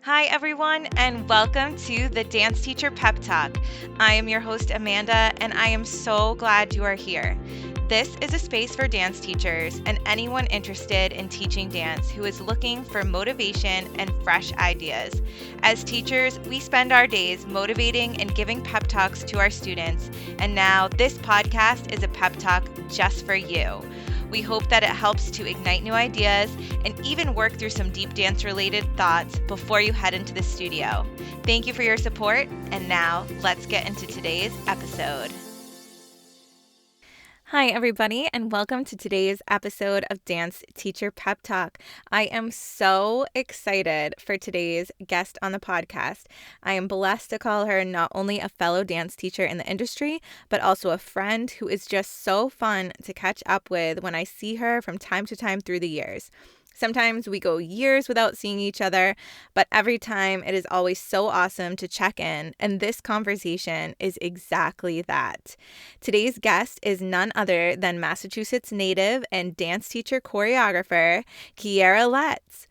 Hi, everyone, and welcome to the Dance Teacher Pep Talk. I am your host, Amanda, and I am so glad you are here. This is a space for dance teachers and anyone interested in teaching dance who is looking for motivation and fresh ideas. As teachers, we spend our days motivating and giving pep talks to our students, and now this podcast is a pep talk just for you. We hope that it helps to ignite new ideas and even work through some deep dance related thoughts before you head into the studio. Thank you for your support, and now let's get into today's episode. Hi, everybody, and welcome to today's episode of Dance Teacher Pep Talk. I am so excited for today's guest on the podcast. I am blessed to call her not only a fellow dance teacher in the industry, but also a friend who is just so fun to catch up with when I see her from time to time through the years. Sometimes we go years without seeing each other, but every time it is always so awesome to check in, and this conversation is exactly that. Today's guest is none other than Massachusetts native and dance teacher choreographer, Kiera Letts.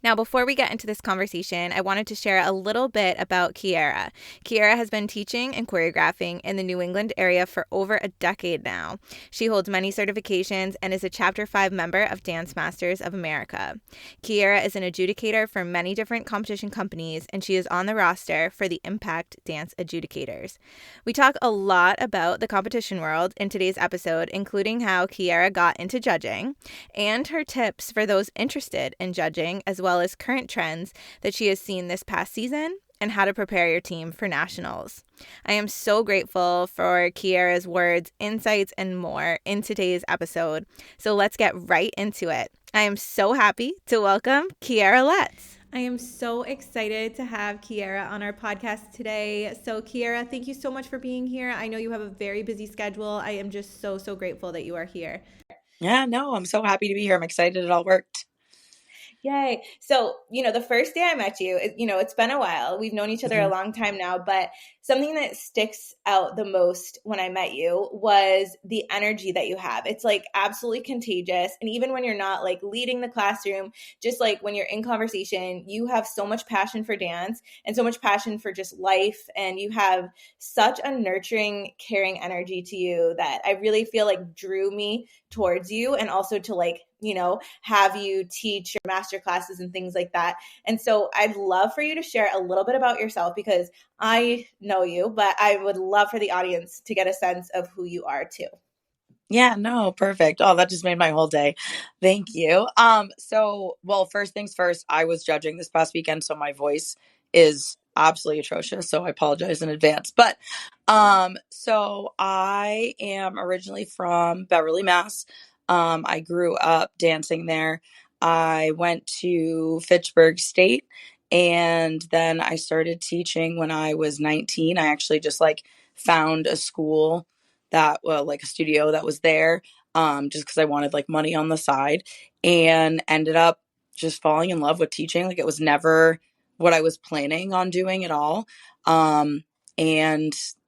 Now, before we get into this conversation, I wanted to share a little bit about Kiera. Kiera has been teaching and choreographing in the New England area for over a decade now. She holds many certifications and is a Chapter 5 member of Dance Masters of America. Kiera is an adjudicator for many different competition companies, and she is on the roster for the Impact Dance Adjudicators. We talk a lot about the competition world in today's episode, including how Kiera got into judging and her tips for those interested in judging, as well as current trends that she has seen this past season and how to prepare your team for nationals. I am so grateful for Kiera's words, insights, and more in today's episode. So let's get right into it. I am so happy to welcome Kiera Letts. I am so excited to have Kiera on our podcast today. So Kiera, thank you so much for being here. I know you have a very busy schedule. I am just so grateful that you are here. Yeah, no, I'm so happy to be here. I'm excited it all worked. Yay. So, the first day I met you, it's been a while. We've known each other a long time now, but something that sticks out the most when I met you was the energy that you have. It's like absolutely contagious. And even when you're not like leading the classroom, just like when you're in conversation, you have so much passion for dance and so much passion for just life. And you have such a nurturing, caring energy to you that I really feel like drew me towards you, and also to have you teach your master classes and things like that. And so I'd love for you to share a little bit about yourself, because I know you, but I would love for the audience to get a sense of who you are too. Yeah, no, perfect. Oh, that just made my whole day. Thank you. Well, first things first, I was judging this past weekend, so my voice is absolutely atrocious. So I apologize in advance. But so I am originally from Beverly, Mass. I grew up dancing there. I went to Fitchburg State, and then I started teaching when I was 19. I actually just found a school that like a studio that was there, just because I wanted like money on the side, and ended up just falling in love with teaching. Like, it was never what I was planning on doing at all. And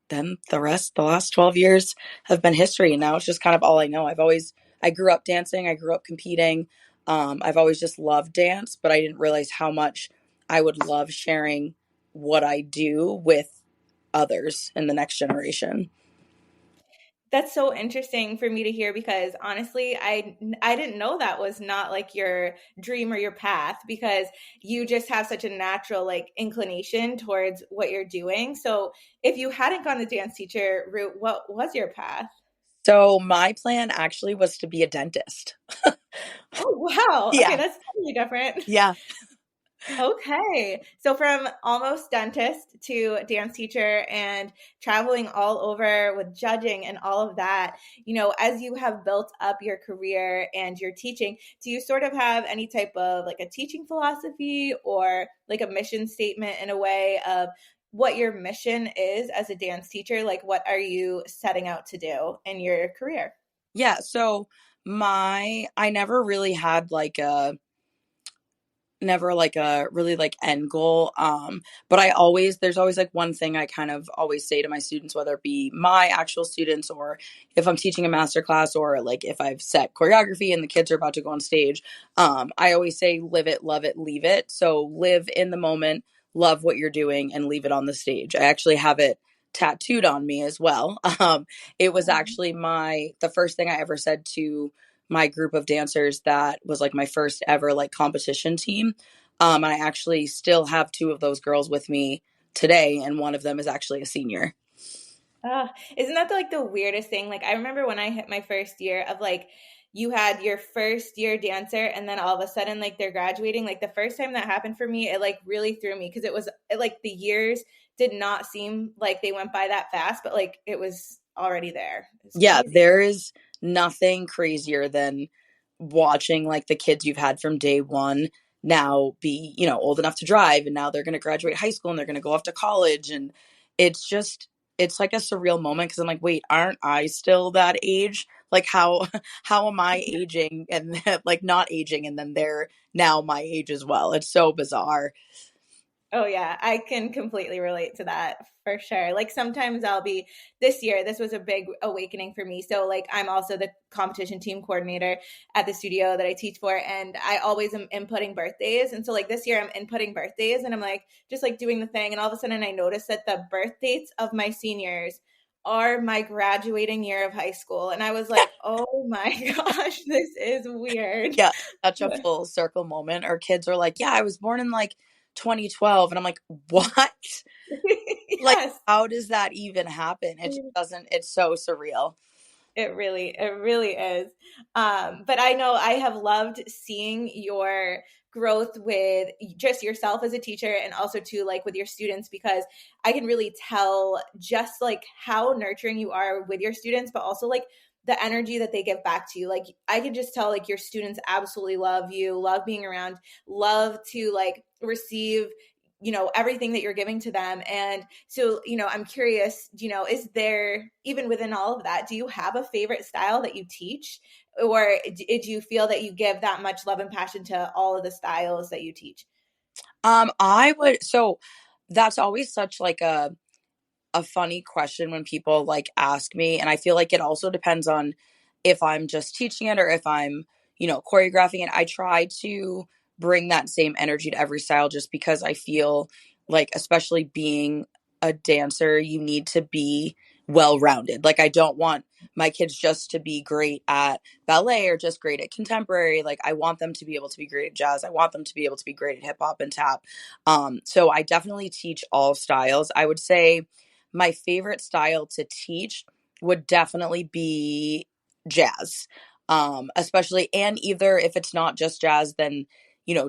then the last 12 years have been history, and now it's just kind of all I know. I grew up dancing, I grew up competing. I've always just loved dance, but I didn't realize how much I would love sharing what I do with others in the next generation. That's so interesting for me to hear, because honestly, I didn't know that was not like your dream or your path, because you just have such a natural like inclination towards what you're doing. So if you hadn't gone the dance teacher route, what was your path? So my plan actually was to be a dentist. Oh, wow. Okay, Yeah. that's totally different. Yeah. Okay. So from almost dentist to dance teacher and traveling all over with judging and all of that, as you have built up your career and your teaching, do you sort of have any type of like a teaching philosophy or like a mission statement in a way of what your mission is as a dance teacher? Like, what are you setting out to do in your career? Yeah. So I never really had like never like a really like end goal. But there's always like one thing I kind of always say to my students, whether it be my actual students or if I'm teaching a master class or like if I've set choreography and the kids are about to go on stage. I always say live it, love it, leave it. So live in the moment, love what you're doing, and leave it on the stage. I actually have it tattooed on me as well. It was actually the first thing I ever said to my group of dancers that was like my first ever like competition team. And I actually still have two of those girls with me today, and one of them is actually a senior. Isn't that like the weirdest thing? Like I remember when I hit my first year of like you had your first year dancer and then all of a sudden like they're graduating. Like the first time that happened for me, it like really threw me because like the years did not seem like they went by that fast, but like it was already there. It was Yeah, crazy. there is nothing crazier than watching like the kids you've had from day one now be, old enough to drive, and now they're going to graduate high school and they're going to go off to college. And it's just, it's like a surreal moment because I'm like, wait, aren't I still that age? Like how how am I aging and like not aging, and then they're now my age as well. It's so bizarre. Oh yeah, I can completely relate to that for sure. Like sometimes I'll be this year, this was a big awakening for me. So like I'm also the competition team coordinator at the studio that I teach for and I always am inputting birthdays. And so like this year I'm inputting birthdays and I'm like just like doing the thing and all of a sudden I noticed that the birth dates of my seniors are my graduating year of high school and I was like, "Oh my gosh, this is weird." Yeah, such a full circle moment. Our kids are like, yeah, I was born in like 2012. And I'm like, what? Like, Yes. how does that even happen? It just doesn't, it's so surreal. It really is. But I know I have loved seeing your growth with just yourself as a teacher and also too like with your students because I can really tell just like how nurturing you are with your students, but also like the energy that they give back to you. Like I can just tell like your students absolutely love you, love being around, love to like receive everything that you're giving to them and so I'm curious is there even within all of that do you have a favorite style that you teach or did you feel that you give that much love and passion to all of the styles that you teach? I would, so that's always such like a funny question when people like ask me, and I feel like it also depends on if I'm just teaching it or if I'm choreographing it. I try to bring that same energy to every style just because I feel like, especially being a dancer, you need to be well rounded. Like I don't want my kids just to be great at ballet or just great at contemporary. Like I want them to be able to be great at jazz. I want them to be able to be great at hip hop and tap. So I definitely teach all styles. I would say my favorite style to teach would definitely be jazz. Especially, and either if it's not just jazz, then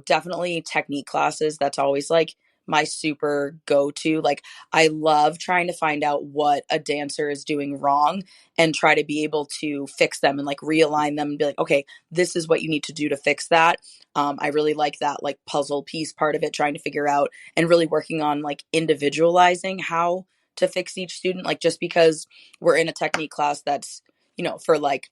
definitely technique classes. That's always like my super go to. Like I love trying to find out what a dancer is doing wrong and try to be able to fix them and like realign them and be like, okay, this is what you need to do to fix that. I really like that like puzzle piece part of it, trying to figure out and really working on like individualizing how to fix each student. Like just because we're in a technique class that's for like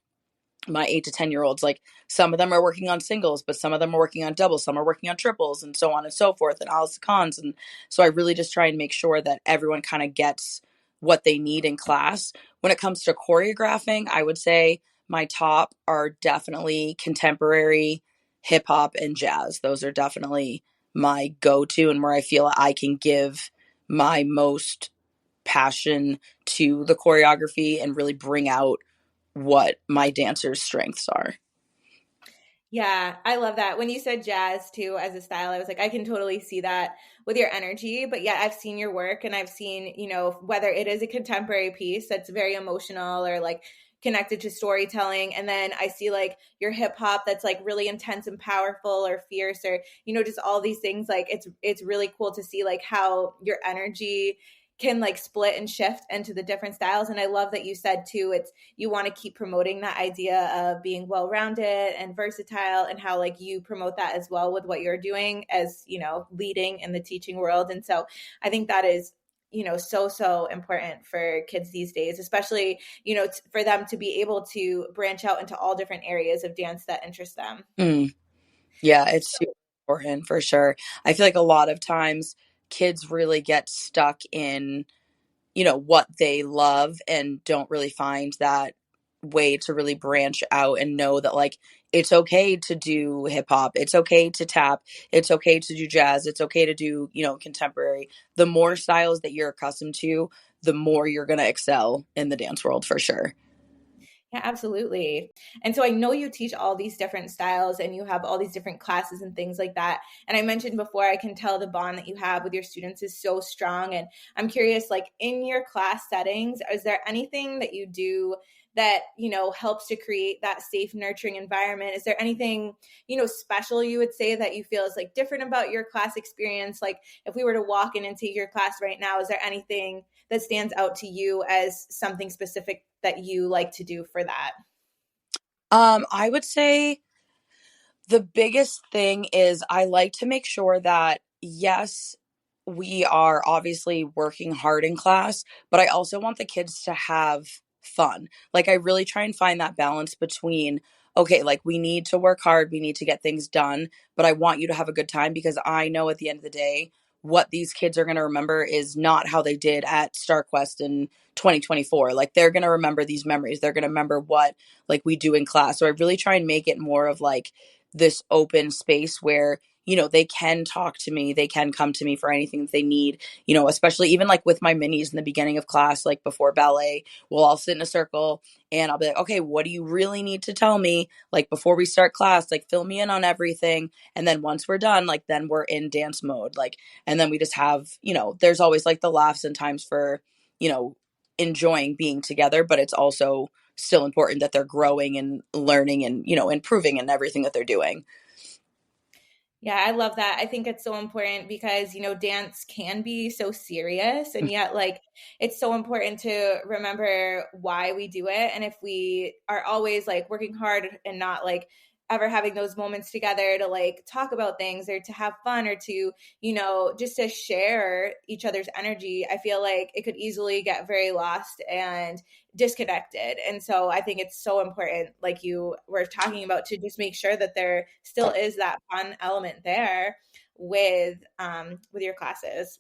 my 8 to 10 year olds, like some of them are working on singles, but some of them are working on doubles, some are working on triples, and so on and so forth, and Alice cons. And so I really just try and make sure that everyone kind of gets what they need in class. When it comes to choreographing, I would say my top are definitely contemporary, hip hop, and jazz. Those are definitely my go-to and where I feel I can give my most passion to the choreography and really bring out what my dancers' strengths are. Yeah, I love that. When you said jazz too as a style, I was like, I can totally see that with your energy. But yeah, I've seen your work and I've seen, whether it is a contemporary piece that's very emotional or like connected to storytelling. And then I see like your hip hop that's like really intense and powerful or fierce or, just all these things. Like it's really cool to see like how your energy can like split and shift into the different styles. And I love that you said too, it's you want to keep promoting that idea of being well-rounded and versatile and how like you promote that as well with what you're doing as leading in the teaching world. And so I think that is so important for kids these days, especially for them to be able to branch out into all different areas of dance that interest them. Mm, yeah, it's So important for sure. I feel like a lot of times kids really get stuck in, what they love and don't really find that way to really branch out and know that like it's okay to do hip hop, it's okay to tap, it's okay to do jazz, it's okay to do, contemporary. The more styles that you're accustomed to, the more you're going to excel in the dance world for sure. Yeah, absolutely. And so I know you teach all these different styles and you have all these different classes and things like that. And I mentioned before, I can tell the bond that you have with your students is so strong. And I'm curious, like in your class settings, is there anything that you do that, helps to create that safe, nurturing environment? Is there anything, special you would say that you feel is like different about your class experience? Like if we were to walk in and take your class right now, is there anything that stands out to you as something specific that you like to do for that? I would say the biggest thing is I like to make sure that, yes, we are obviously working hard in class, but I also want the kids to have fun. Like, I really try and find that balance between, okay, like we need to work hard, we need to get things done, but I want you to have a good time because I know at the end of the day, what these kids are going to remember is not how they did at StarQuest in 2024. Like, they're going to remember these memories. They're going to remember what, like, we do in class. So I really try and make it more of like, this open space where they can talk to me, they can come to me for anything that they need, especially even like with my minis in the beginning of class, like before ballet, we'll all sit in a circle and I'll be like, okay, what do you really need to tell me, like before we start class, like fill me in on everything. And then once we're done, like then we're in dance mode, like, and then we just have, there's always like the laughs and times for, you know enjoying being together, but it's also still important that they're growing and learning and improving in everything that they're doing. Yeah, I love that. I think it's so important because, dance can be so serious and yet like it's so important to remember why we do it. And if we are always like working hard and not like ever having those moments together to like talk about things or to have fun or to, just to share each other's energy, I feel like it could easily get very lost and disconnected. And so I think it's so important, like you were talking about, to just make sure that there still is that fun element there with your classes.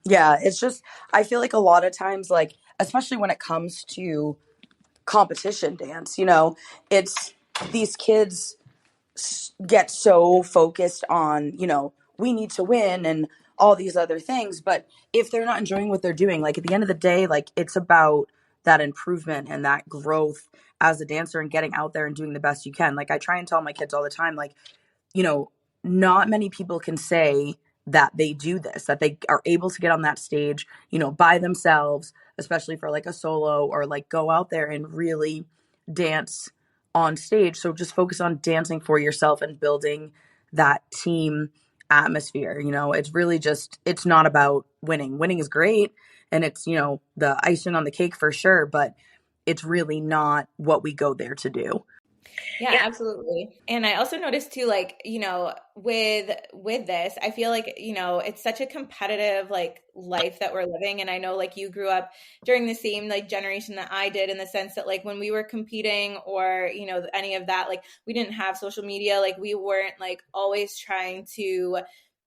Yeah, it's just I feel like a lot of times, like especially when it comes to competition dance, it's these kids get so focused on, we need to win and all these other things, but if they're not enjoying what they're doing, like at the end of the day, like it's about that improvement and that growth as a dancer and getting out there and doing the best you can. Like I try and tell my kids all the time, like, you know, not many people can say that they do this, that they are able to get on that stage, by themselves, especially for like a solo or like go out there and really dance on stage. So just focus on dancing for yourself and building that team atmosphere. It's really just, it's not about winning. Winning is great and it's, the icing on the cake for sure, but it's really not what we go there to do. Yeah, absolutely. And I also noticed too, like, with this, I feel like, it's such a competitive like life that we're living. And I know like you grew up during the same like generation that I did, in the sense that like when we were competing or, any of that, like we didn't have social media, like we weren't like always trying to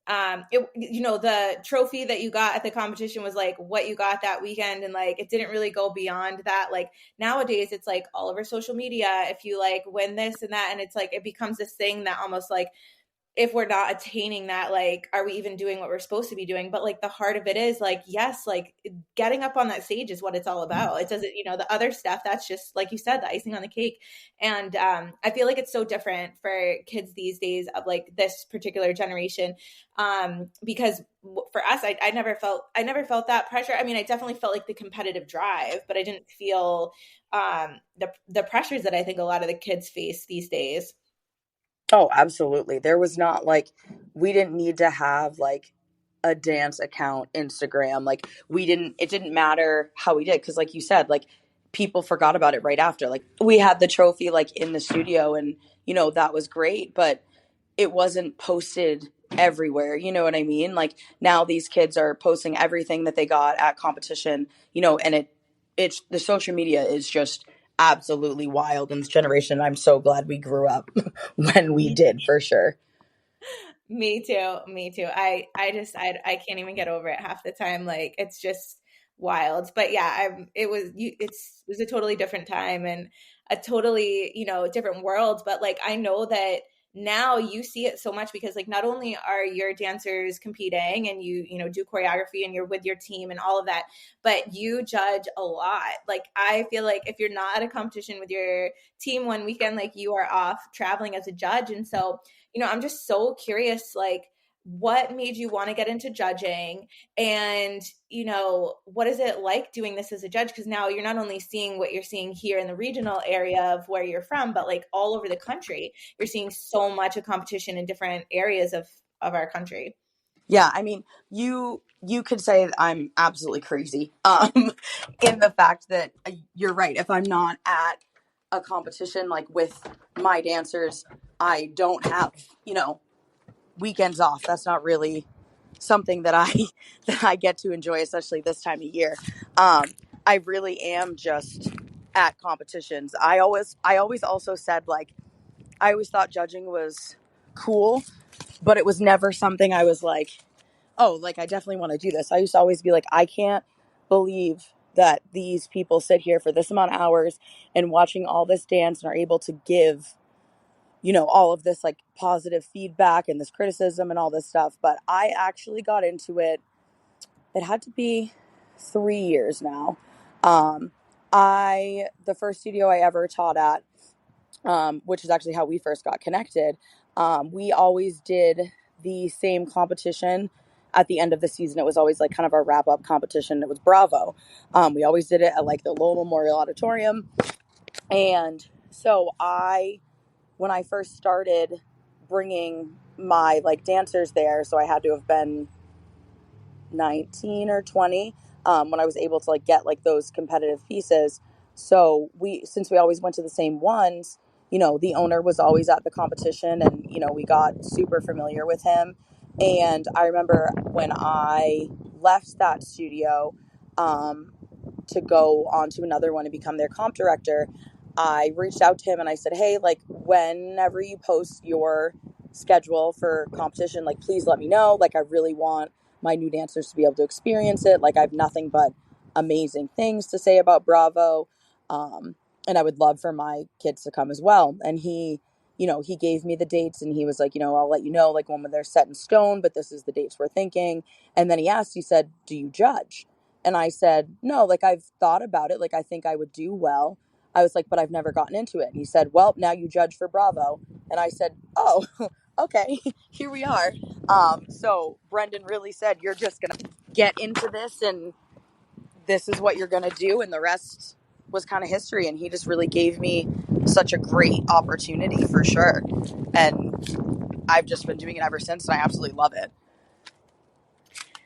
the trophy that you got at the competition was like what you got that weekend, and like it didn't really go beyond that. Like nowadays it's like all over social media if you like win this and that, and it's like it becomes this thing that almost like if we're not attaining that, like, are we even doing what we're supposed to be doing? But like the heart of it is like, yes, like getting up on that stage is what it's all about. It doesn't, the other stuff, that's just like you said, the icing on the cake. And I feel like it's so different for kids these days of like this particular generation, because for us, I never felt that pressure. I mean, I definitely felt like the competitive drive, but I didn't feel the pressures that I think a lot of the kids face these days. Oh, absolutely. There was not like we didn't need to have like a dance account Instagram. Like it didn't matter how we did cuz like you said, like people forgot about it right after. Like we had the trophy like in the studio and that was great, but it wasn't posted everywhere, you know what I mean? Like now these kids are posting everything that they got at competition, and it's the social media is just absolutely wild in this generation. I'm so glad we grew up when we did for sure. Me too. Me too. I can't even get over it half the time. Like it's just wild. But yeah, it was a totally different time and a totally, different world. But like I know that now you see it so much because like not only are your dancers competing and you do choreography and you're with your team and all of that, but you judge a lot. Like I feel like if you're not at a competition with your team one weekend, like you are off traveling as a judge. And so I'm just so curious, like, what made you want to get into judging? And, what is it like doing this as a judge? Because now you're not only seeing what you're seeing here in the regional area of where you're from, but like all over the country, you're seeing so much of competition in different areas of our country. Yeah, I mean, you could say that I'm absolutely crazy. In the fact that you're right. If I'm not at a competition like with my dancers, I don't have, weekends off. That's not really something that I that I get to enjoy, especially this time of year. Um, I really am just at competitions. I always also said like I always thought judging was cool, but it was never something I was like, oh, like I definitely want to do this. I used to always be like, I can't believe that these people sit here for this amount of hours and watching all this dance and are able to give, all of this like positive feedback and this criticism and all this stuff. But I actually got into it. It had to be 3 years now. Um, the first studio I ever taught at, which is actually how we first got connected. We always did the same competition at the end of the season. It was always like kind of our wrap up competition. It was Bravo. We always did it at like the Lowell Memorial Auditorium. And so when I first started bringing my like dancers there, so I had to have been 19 or 20 when I was able to like get like those competitive pieces. So since we always went to the same ones, the owner was always at the competition and, we got super familiar with him. And I remember when I left that studio to go on to another one and become their comp director, I reached out to him and I said, hey, like whenever you post your schedule for competition, like please let me know. Like I really want my new dancers to be able to experience it. Like I have nothing but amazing things to say about Bravo. And I would love for my kids to come as well. And he gave me the dates and he was like, I'll let you know like when they're set in stone, but this is the dates we're thinking. And then he said, do you judge? And I said, no, like I've thought about it. Like I think I would do well. I was like, but I've never gotten into it. And he said, well, now you judge for Bravo. And I said, oh, okay, here we are. So Brendan really said, you're just going to get into this and this is what you're going to do. And the rest was kind of history. And he just really gave me such a great opportunity for sure. And I've just been doing it ever since. And I absolutely love it.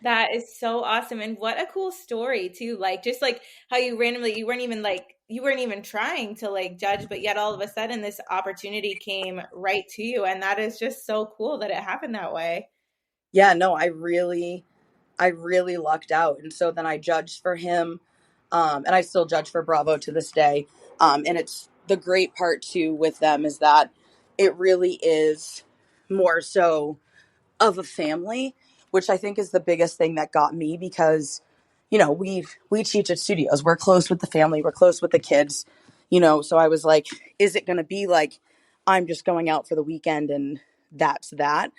That is so awesome. And what a cool story too. Like just like how you weren't even trying to like judge, but yet all of a sudden this opportunity came right to you. And that is just so cool that it happened that way. Yeah, no, I really lucked out. And so then I judged for him. And I still judge for Bravo to this day. And it's the great part too with them is that it really is more so of a family, which I think is the biggest thing that got me because, we teach at studios. We're close with the family. We're close with the kids, so I was like, is it going to be like, I'm just going out for the weekend and that's that.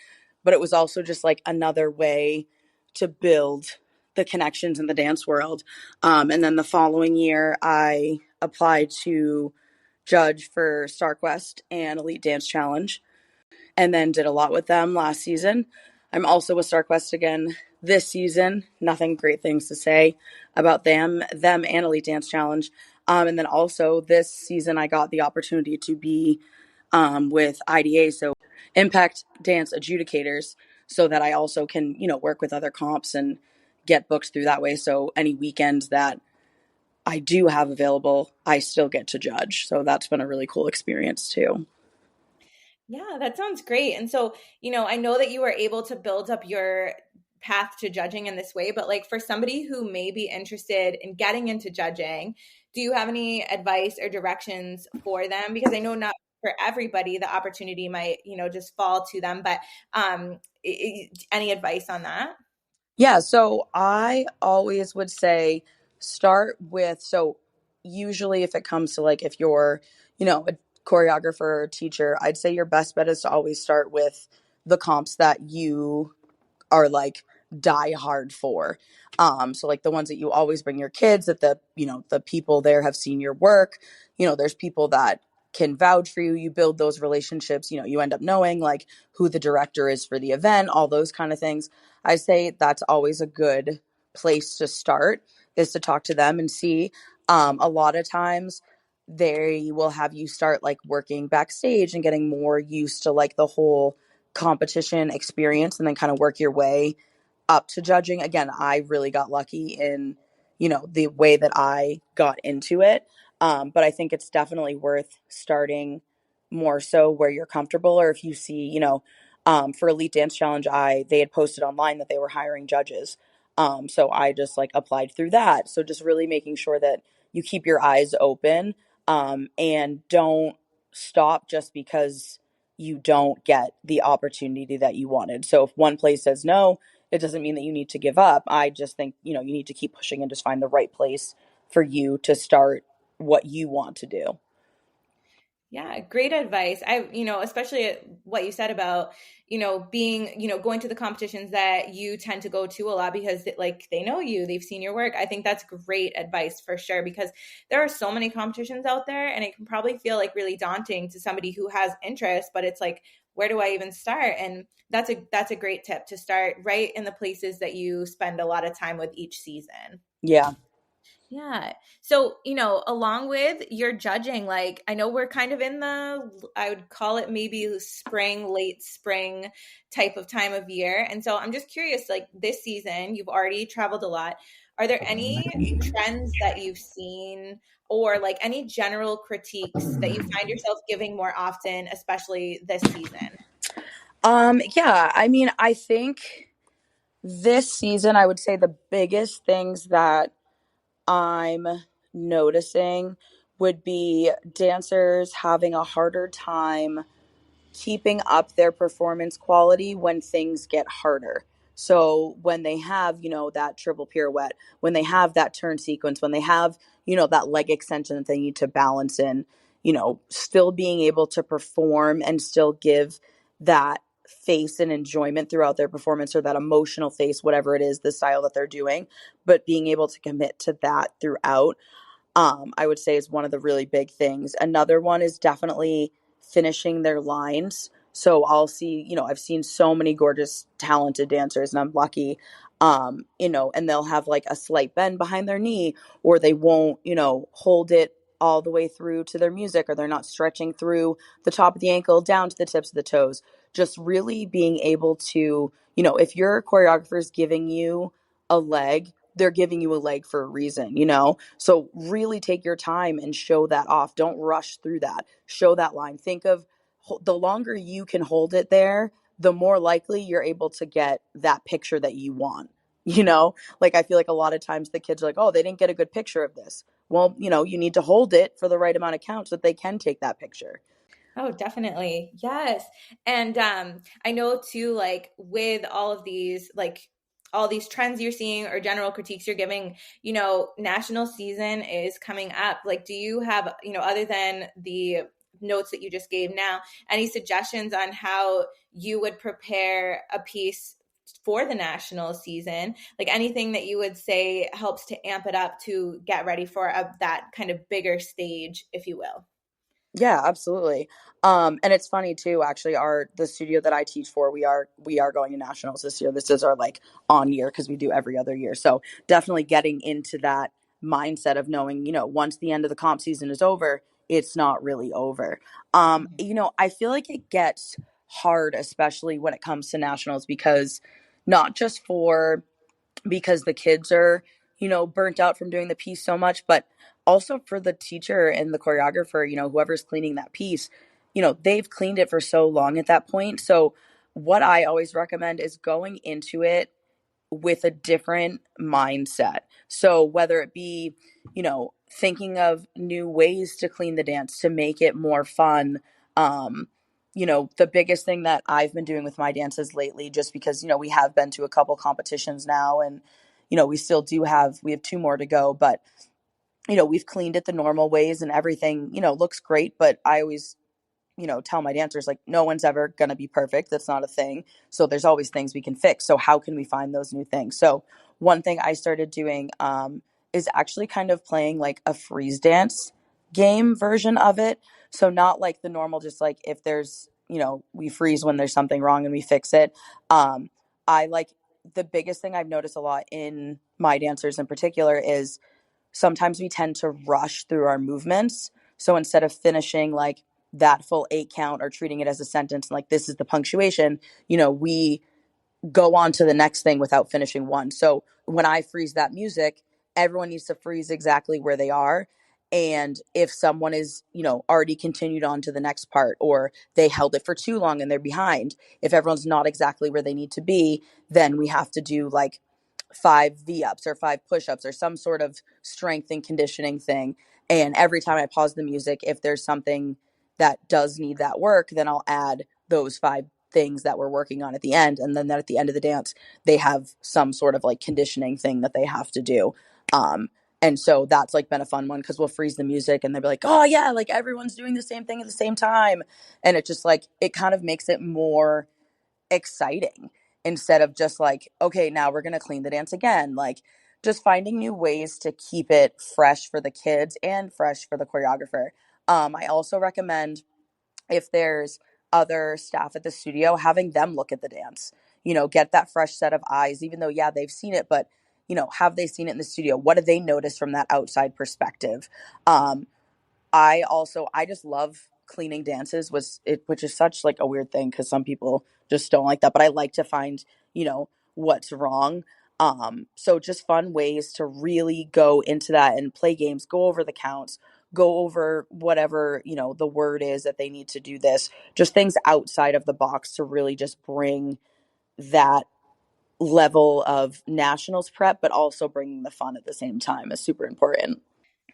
But it was also just like another way to build the connections in the dance world. And then the following year I applied to judge for StarQuest and Elite Dance Challenge and then did a lot with them last season. I'm also with StarQuest again this season. Nothing great things to say about them and Elite Dance Challenge. And then also this season, I got the opportunity to be with IDA, so Impact Dance Adjudicators, so that I also can, work with other comps and get booked through that way. So any weekends that I do have available, I still get to judge. So that's been a really cool experience too. Yeah, that sounds great. And so, I know that you were able to build up your path to judging in this way, but like for somebody who may be interested in getting into judging, do you have any advice or directions for them? Because I know not for everybody, the opportunity might, just fall to them. But any advice on that? Yeah, so I always would say start with, so usually if it comes to like if you're, a choreographer or teacher, I'd say your best bet is to always start with the comps that you are like die hard for. So like the ones that you always bring your kids, that the people there have seen your work. There's people that can vouch for you. You build those relationships. You end up knowing like who the director is for the event, all those kind of things. I say that's always a good place to start, is to talk to them and see. A lot of times they will have you start like working backstage and getting more used to like the whole competition experience, and then kind of work your way up to judging. Again, I really got lucky in, the way that I got into it. But I think it's definitely worth starting more so where you're comfortable, or if you see, for Elite Dance Challenge, they had posted online that they were hiring judges. So I just like applied through that. So just really making sure that you keep your eyes open, and don't stop just because you don't get the opportunity that you wanted. So if one place says no, it doesn't mean that you need to give up. I just think, you need to keep pushing and just find the right place for you to start what you want to do. Yeah, great advice. Especially what you said about, being, going to the competitions that you tend to go to a lot because like they know you, they've seen your work. I think that's great advice for sure, because there are so many competitions out there and it can probably feel like really daunting to somebody who has interest, but it's like, where do I even start? And that's a great tip, to start right in the places that you spend a lot of time with each season. Yeah. Yeah. So, along with your judging, like I know we're kind of in I would call it maybe spring, late spring type of time of year. And so I'm just curious, like this season, you've already traveled a lot. Are there any trends that you've seen, or like any general critiques that you find yourself giving more often, especially this season? Yeah, I mean, I think this season, I would say the biggest things that I'm noticing would be dancers having a harder time keeping up their performance quality when things get harder. So when they have, that triple pirouette, when they have that turn sequence, when they have, that leg extension that they need to balance in, still being able to perform and still give that face and enjoyment throughout their performance, or that emotional face, whatever it is, the style that they're doing, but being able to commit to that throughout, I would say is one of the really big things. Another one is definitely finishing their lines. So I'll see, I've seen so many gorgeous, talented dancers, and I'm lucky, and they'll have like a slight bend behind their knee, or they won't, hold it all the way through to their music, or they're not stretching through the top of the ankle down to the tips of the toes. Just really being able to, if your choreographer is giving you a leg, they're giving you a leg for a reason. So really take your time and show that off. Don't rush through that. Show that line. Think of the longer you can hold it there, the more likely you're able to get that picture that you want. Like I feel like a lot of times the kids are like, oh, they didn't get a good picture of this. Well, you need to hold it for the right amount of count so that they can take that picture. Oh, definitely. Yes. And I know too, like with all these trends you're seeing or general critiques you're giving, national season is coming up. Like, do you have, other than the notes that you just gave now, any suggestions on how you would prepare a piece for the national season? Like anything that you would say helps to amp it up to get ready for that kind of bigger stage, if you will? Yeah, absolutely. And it's funny too, actually, the studio that I teach for, we are going to nationals this year. This is our like on year, because we do every other year. So definitely getting into that mindset of knowing, once the end of the comp season is over, it's not really over. I feel like it gets hard, especially when it comes to nationals, because not just because the kids are, burnt out from doing the piece so much, but also for the teacher and the choreographer, whoever's cleaning that piece, they've cleaned it for so long at that point. So what I always recommend is going into it with a different mindset. So whether it be, thinking of new ways to clean the dance to make it more fun, Um, the biggest thing that I've been doing with my dances lately, just because, we have been to a couple competitions now, and, we have two more to go, but, we've cleaned it the normal ways and everything, looks great. But I always, tell my dancers, like, no one's ever going to be perfect. That's not a thing. So there's always things we can fix. So how can we find those new things? So one thing I started doing is actually kind of playing like a freeze dance game version of it. So not like the normal, just like if there's, we freeze when there's something wrong and we fix it. Um, I like the biggest thing I've noticed a lot in my dancers in particular is sometimes we tend to rush through our movements. So instead of finishing like that full 8 count or treating it as a sentence, like this is the punctuation, we go on to the next thing without finishing one. So when I freeze that music, everyone needs to freeze exactly where they are. And if someone is, already continued on to the next part, or they held it for too long and they're behind, if everyone's not exactly where they need to be, then we have to do like 5 V-ups or 5 push-ups or some sort of strength and conditioning thing. And every time I pause the music, if there's something that does need that work, then I'll add those 5 things that we're working on at the end. And then at the end of the dance, they have some sort of like conditioning thing that they have to do. Um, and so that's like been a fun one, because we'll freeze the music and they'll be like, oh yeah, like everyone's doing the same thing at the same time. And it just like, it kind of makes it more exciting, instead of just like, okay, now we're going to clean the dance again. Like, just finding new ways to keep it fresh for the kids and fresh for the choreographer. I also recommend, if there's other staff at the studio, having them look at the dance, get that fresh set of eyes, even though, yeah, they've seen it, but, have they seen it in the studio? What do they notice from that outside perspective? Um, I just love cleaning dances, which is such like a weird thing, because some people just don't like that, but I like to find, what's wrong. So just fun ways to really go into that and play games, go over the counts, go over whatever, the word is that they need to do this, just things outside of the box to really just bring that level of nationals prep, but also bringing the fun at the same time is super important.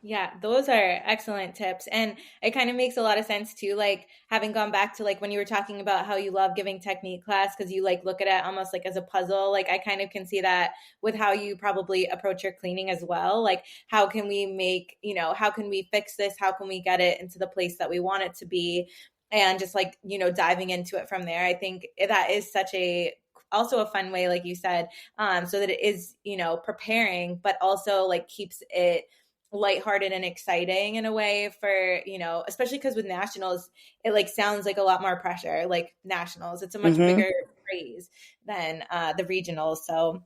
Yeah, those are excellent tips. And it kind of makes a lot of sense too, like having gone back to like when you were talking about how you love giving technique class because you like look at it almost like as a puzzle. Like I kind of can see that with how you probably approach your cleaning as well. Like how can we make, how can we fix this? How can we get it into the place that we want it to be? And just like, diving into it from there. I think that is such a also a fun way, like you said, so that it is, preparing, but also like keeps it lighthearted and exciting in a way for, especially because with nationals, it like sounds like a lot more pressure, like nationals. It's a much Mm-hmm. bigger praise than the regionals. So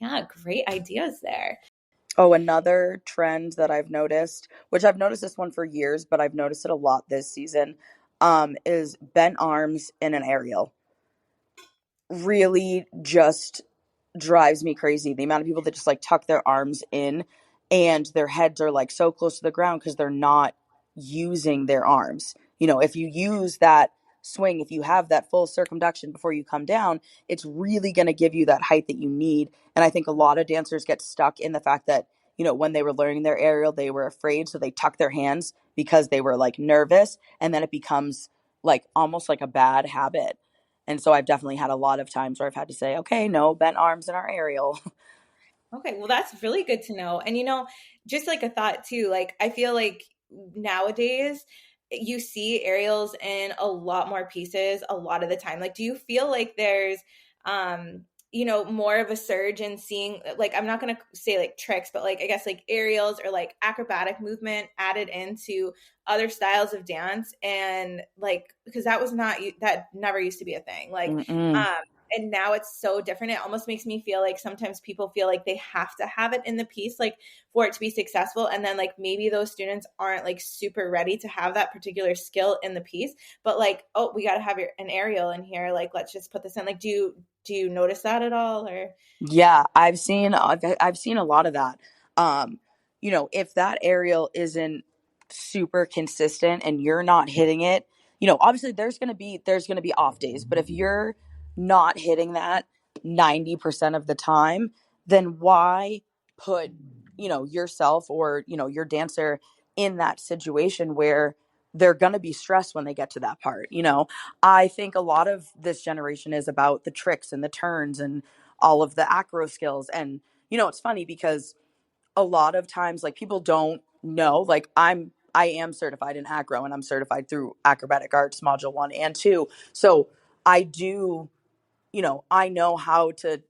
yeah, great ideas there. Oh, another trend that I've noticed, which I've noticed this one for years, but I've noticed it a lot this season, is bent arms in an aerial. Really just drives me crazy. The amount of people that just like tuck their arms in and their heads are like so close to the ground because they're not using their arms. If you use that swing, if you have that full circumduction before you come down, it's really going to give you that height that you need. And I think a lot of dancers get stuck in the fact that, when they were learning their aerial, they were afraid. So they tuck their hands because they were like nervous. And then it becomes like almost like a bad habit. And so I've definitely had a lot of times where I've had to say, okay, no bent arms in our aerial. Okay, well, that's really good to know. And just like a thought too, like I feel like nowadays you see aerials in a lot more pieces a lot of the time. Like, do you feel like there's, more of a surge in seeing, like, I'm not going to say like tricks, but like, I guess like aerials or like acrobatic movement added into other styles of dance? And like, because that never used to be a thing. Like, Mm-mm. um, and now it's so different. It almost makes me feel like sometimes people feel like they have to have it in the piece, like for it to be successful. And then like maybe those students aren't like super ready to have that particular skill in the piece, but like, oh, we got to have an aerial in here. Like, let's just put this in. Like, do you notice that at all? Or Yeah, I've seen a lot of that. Um, if that aerial isn't super consistent and you're not hitting it, obviously there's gonna be off days, but if you're not hitting that 90% of the time, then why put, yourself or, your dancer in that situation where they're going to be stressed when they get to that part. I think a lot of this generation is about the tricks and the turns and all of the acro skills. And, it's funny because a lot of times, like, people don't know, like, I am certified in acro, and I'm certified through acrobatic arts module 1 and 2. So I do, I know how to,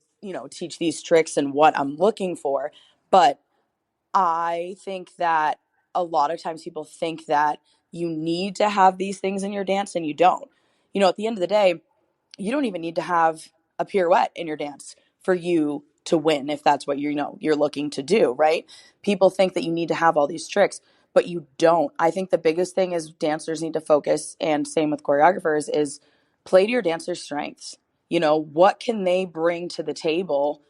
teach these tricks and what I'm looking for. But I think that a lot of times people think that you need to have these things in your dance, and you don't. At the end of the day, you don't even need to have a pirouette in your dance for you to win, if that's what you're looking to do, right? People think that you need to have all these tricks, but you don't. I think the biggest thing is dancers need to focus, and same with choreographers, is play to your dancers' strengths. What can they bring to the table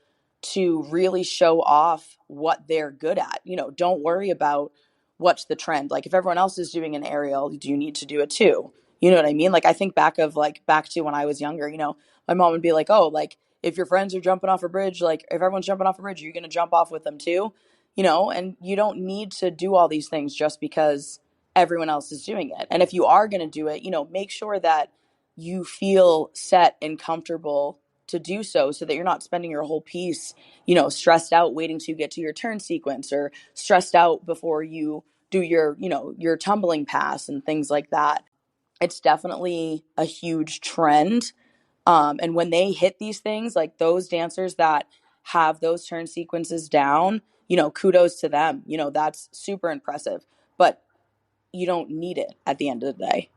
to really show off what they're good at? Don't worry about what's the trend. Like, if everyone else is doing an aerial, do you need to do it too? You know what I mean? Like, I think back to when I was younger, my mom would be like, oh, like, if your friends are jumping off a bridge, like, if everyone's jumping off a bridge, you're going to jump off with them too, and you don't need to do all these things just because everyone else is doing it. And if you are going to do it, make sure that you feel set and comfortable to do so that you're not spending your whole piece, stressed out waiting to get to your turn sequence, or stressed out before you do your tumbling pass and things like that. It's definitely a huge trend. And when they hit these things, like those dancers that have those turn sequences down, kudos to them. That's super impressive. But you don't need it at the end of the day.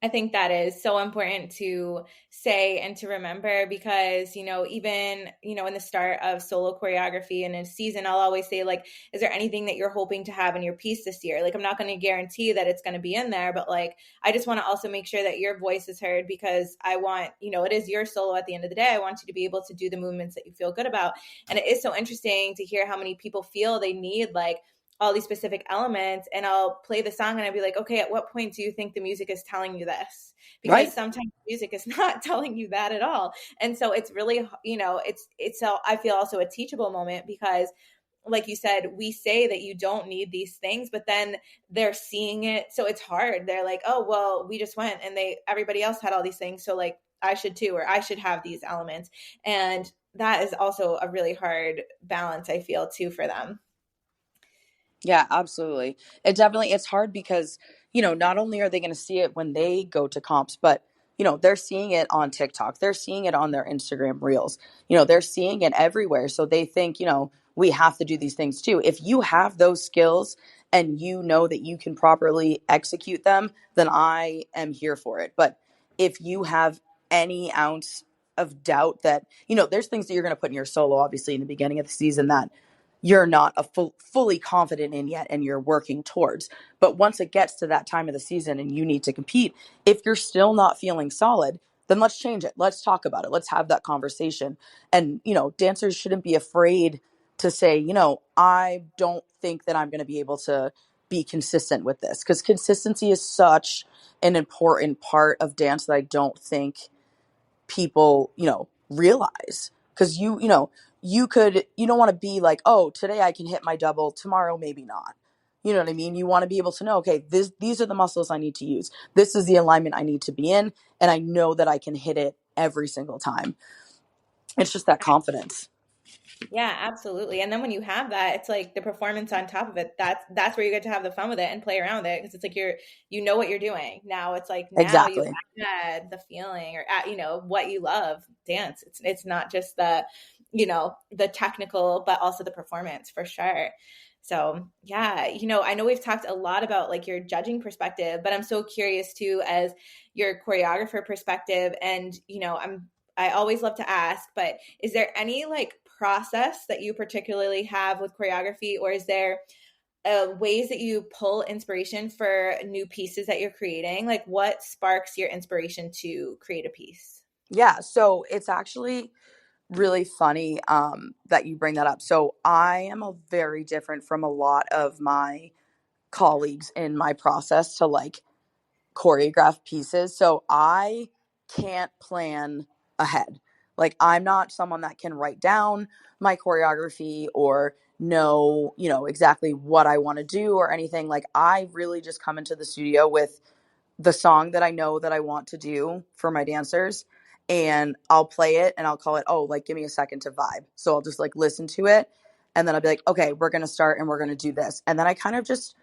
I think that is so important to say and to remember because, even, in the start of solo choreography in a season, I'll always say, like, is there anything that you're hoping to have in your piece this year? Like, I'm not going to guarantee that it's going to be in there, but like, I just want to also make sure that your voice is heard because I want, it is your solo at the end of the day. I want you to be able to do the movements that you feel good about. And it is so interesting to hear how many people feel they need, like, all these specific elements, and I'll play the song and I'll be like, okay, at what point do you think the music is telling you this? Because Right? sometimes music is not telling you that at all. And so it's really, I feel also a teachable moment because, like you said, we say that you don't need these things, but then they're seeing it. So it's hard. They're like, oh, well, we just went and everybody else had all these things. So like I should too, or I should have these elements. And that is also a really hard balance, I feel, too, for them. Yeah, absolutely. It's hard because, not only are they going to see it when they go to comps, but, they're seeing it on TikTok. They're seeing it on their Instagram reels. They're seeing it everywhere. So they think, we have to do these things too. If you have those skills and you know that you can properly execute them, then I am here for it. But if you have any ounce of doubt that, there's things that you're going to put in your solo, obviously, in the beginning of the season that you're not fully confident in yet and you're working towards. But once it gets to that time of the season and you need to compete, if you're still not feeling solid, then let's change it. Let's talk about it. Let's have that conversation. And, dancers shouldn't be afraid to say, I don't think that I'm going to be able to be consistent with this, because consistency is such an important part of dance that I don't think people, realize. Because you don't want to be like, oh, today I can hit my double, tomorrow maybe not. You know what I mean? You want to be able to know, okay, these are the muscles I need to use. This is the alignment I need to be in, and I know that I can hit it every single time. It's just that confidence. Yeah, absolutely. And then when you have that, it's like the performance on top of it. That's where you get to have the fun with it and play around with it because it's like you know what you're doing. Now it's like now you Exactly. add the feeling or add, what you love, dance. It's not just the technical, but also the performance for sure. So yeah, I know we've talked a lot about like your judging perspective, but I'm so curious too as your choreographer perspective. And I always love to ask, but is there any like process that you particularly have with choreography, or is there ways that you pull inspiration for new pieces that you're creating? Like what sparks your inspiration to create a piece? Yeah. So it's actually really funny that you bring that up. So I am a very different from a lot of my colleagues in my process to like choreograph pieces. So I can't plan ahead. Like, I'm not someone that can write down my choreography or know, exactly what I want to do or anything. Like, I really just come into the studio with the song that I know that I want to do for my dancers, and I'll play it and I'll call it, oh, like, give me a second to vibe. So I'll just like listen to it, and then I'll be like, okay, we're going to start and we're going to do this. And then I kind of just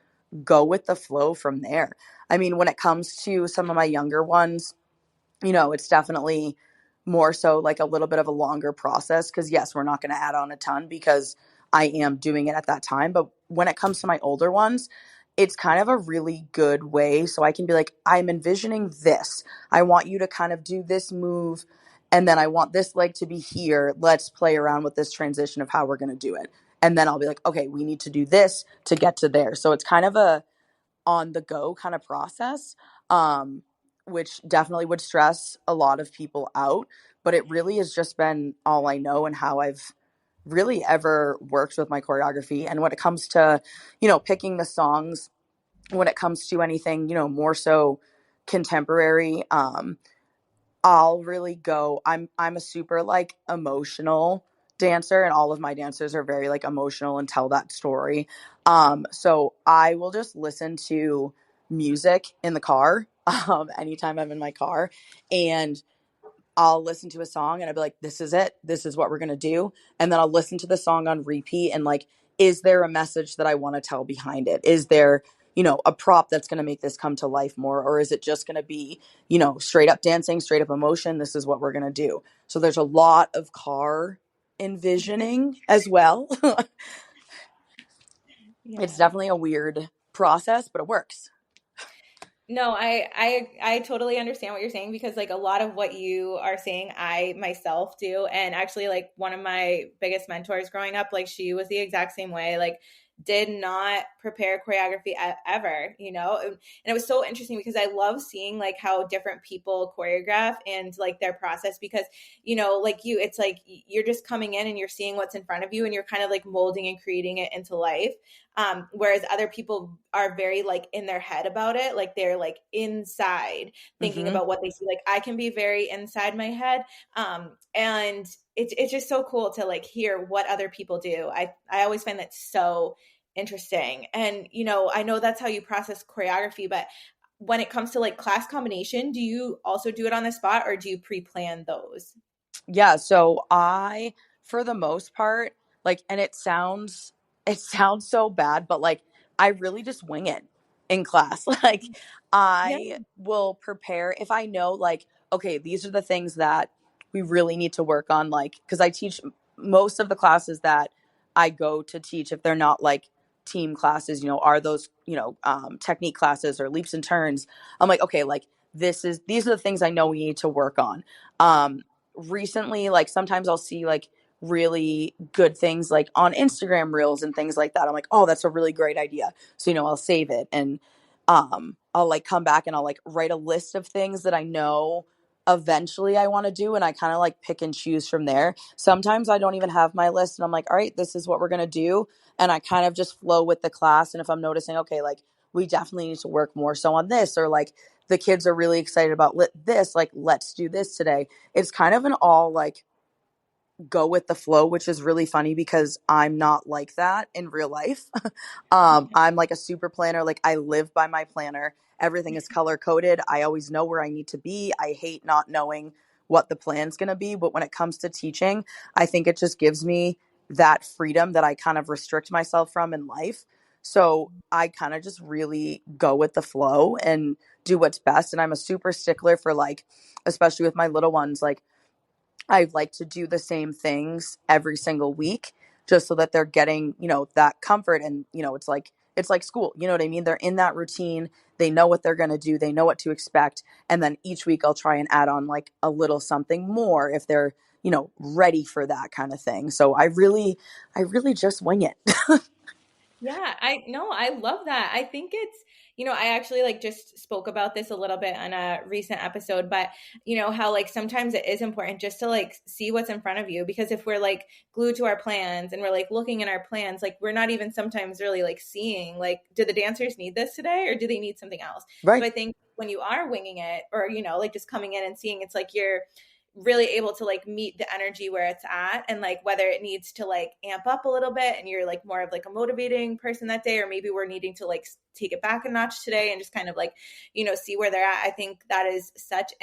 go with the flow from there. I mean, when it comes to some of my younger ones, it's definitely more so like a little bit of a longer process because, yes, we're not going to add on a ton because I am doing it at that time. But when it comes to my older ones, it's kind of a really good way. So I can be like, I'm envisioning this. I want you to kind of do this move. And then I want this leg to be here. Let's play around with this transition of how we're going to do it. And then I'll be like, okay, we need to do this to get to there. So it's kind of a on the go kind of process, um, which definitely would stress a lot of people out. But it really has just been all I know and how I've really ever worked with my choreography. And when it comes to, picking the songs, when it comes to anything, more so contemporary, I'll really go. I'm a super like emotional dancer, and all of my dancers are very like emotional and tell that story. So I will just listen to music in the car anytime I'm in my car, and I'll listen to a song and I'll be like, this is it. This is what we're going to do. And then I'll listen to the song on repeat and like, is there a message that I want to tell behind it? Is there, a prop that's going to make this come to life more? Or is it just going to be, straight up dancing, straight up emotion? This is what we're going to do. So there's a lot of car envisioning as well. It's Yeah. definitely a weird process, but it works. No, I totally understand what you're saying because like a lot of what you are saying, I myself do. And actually like one of my biggest mentors growing up, like she was the exact same way, like did not prepare choreography ever, And it was so interesting because I love seeing like how different people choreograph and like their process because, like you, it's like you're just coming in and you're seeing what's in front of you and you're kind of like molding and creating it into life. Whereas other people are very like in their head about it, like they're like inside thinking Mm-hmm. about what they see. Like I can be very inside my head, and it's just so cool to like hear what other people do. I always find that so interesting, and I know that's how you process choreography, but when it comes to like class combination, do you also do it on the spot or do you pre-plan those? Yeah, so I, for the most part, like, and it sounds so bad, but like I really just wing it in class. Like, Yeah. I will prepare if I know like, okay, these are the things that we really need to work on, like, because I teach most of the classes that I go to teach, if they're not like team classes, are those, technique classes or leaps and turns. I'm like, okay, like these are the things I know we need to work on. Recently, like sometimes I'll see like really good things like on Instagram reels and things like that. I'm like, oh, that's a really great idea. So, I'll save it, and I'll like come back and I'll like write a list of things that I know eventually I want to do, and I kind of like pick and choose from there. Sometimes I don't even have my list and I'm like, all right, this is what we're going to do, and I kind of just flow with the class. And if I'm noticing, okay, like we definitely need to work more so on this, or like the kids are really excited about this, like let's do this today. It's kind of an all like go with the flow, which is really funny because I'm not like that in real life. I'm like a super planner. Like I live by my planner. Everything is color coded. I always know where I need to be. I hate not knowing what the plan's going to be. But when it comes to teaching, I think it just gives me that freedom that I kind of restrict myself from in life. So I kind of just really go with the flow and do what's best. And I'm a super stickler for like, especially with my little ones, like I like to do the same things every single week just so that they're getting, that comfort. And, it's like school, you know what I mean? They're in that routine. They know what they're going to do. They know what to expect. And then each week I'll try and add on like a little something more if they're, ready for that kind of thing. So I really just wing it. Yeah, I no, I love that. I think it's, I actually like just spoke about this a little bit on a recent episode, but how like sometimes it is important just to like see what's in front of you because if we're like glued to our plans and we're like looking in our plans, like we're not even sometimes really like seeing like, do the dancers need this today or do they need something else? So Right. I think when you are winging it or, like just coming in and seeing, it's like you're really able to like meet the energy where it's at, and like whether it needs to like amp up a little bit and you're like more of like a motivating person that day, or maybe we're needing to like take it back a notch today and just kind of like, see where they're at. I think that is such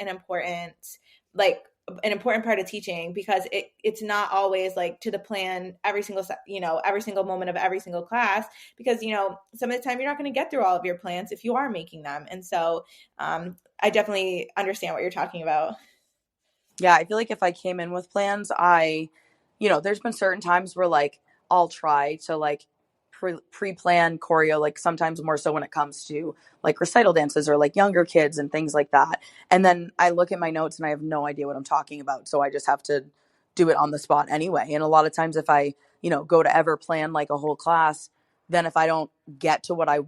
like an important part of teaching, because it's not always like to the plan every single moment of every single class, because some of the time you're not going to get through all of your plans if you are making them. And so I definitely understand what you're talking about. Yeah, I feel like if I came in with plans, there's been certain times where like I'll try to like pre-plan choreo, like sometimes more so when it comes to like recital dances or like younger kids and things like that. And then I look at my notes and I have no idea what I'm talking about. So I just have to do it on the spot anyway. And a lot of times if I, go to ever plan like a whole class, then if I don't get to what I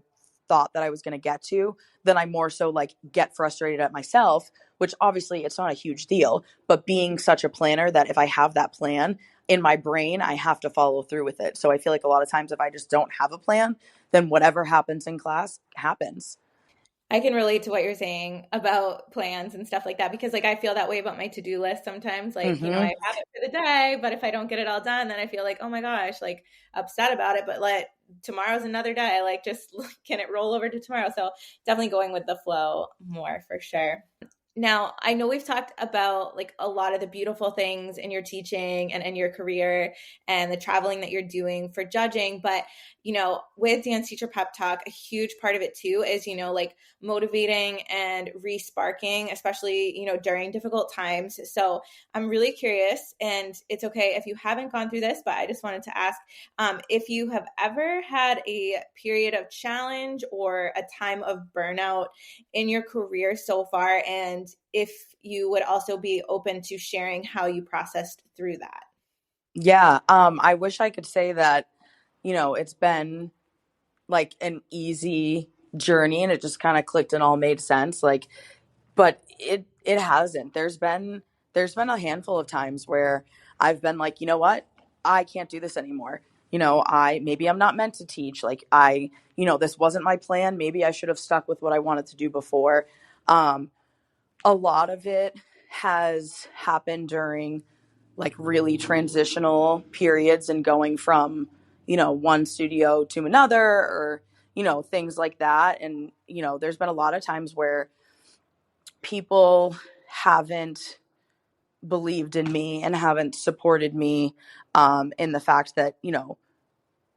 thought that I was going to get to, then I more so like get frustrated at myself, which obviously it's not a huge deal, but being such a planner that if I have that plan in my brain, I have to follow through with it. So I feel like a lot of times if I just don't have a plan, then whatever happens in class happens. I can relate to what you're saying about plans and stuff like that, because like I feel that way about my to-do list sometimes. Like, I Hmm. have it for the day, but if I don't get it all done, then I feel like, oh my gosh, like upset about it. But tomorrow's another day. Like, just can it roll over to tomorrow? So definitely going with the flow more for sure. Now, I know we've talked about like a lot of the beautiful things in your teaching and in your career and the traveling that you're doing for judging, but with Dance Teacher Pep Talk, a huge part of it too is, like motivating and re-sparking, especially, during difficult times. So I'm really curious, and it's okay if you haven't gone through this, but I just wanted to ask if you have ever had a period of challenge or a time of burnout in your career so far, and if you would also be open to sharing how you processed through that. Yeah. I wish I could say that, it's been like an easy journey and it just kind of clicked and all made sense. Like, but it hasn't. There's been a handful of times where I've been like, you know what? I can't do this anymore. I'm not meant to teach. Like this wasn't my plan. Maybe I should have stuck with what I wanted to do before. Um, a lot of it has happened during like really transitional periods and going from, one studio to another or, things like that. And, there's been a lot of times where people haven't believed in me and haven't supported me in the fact that,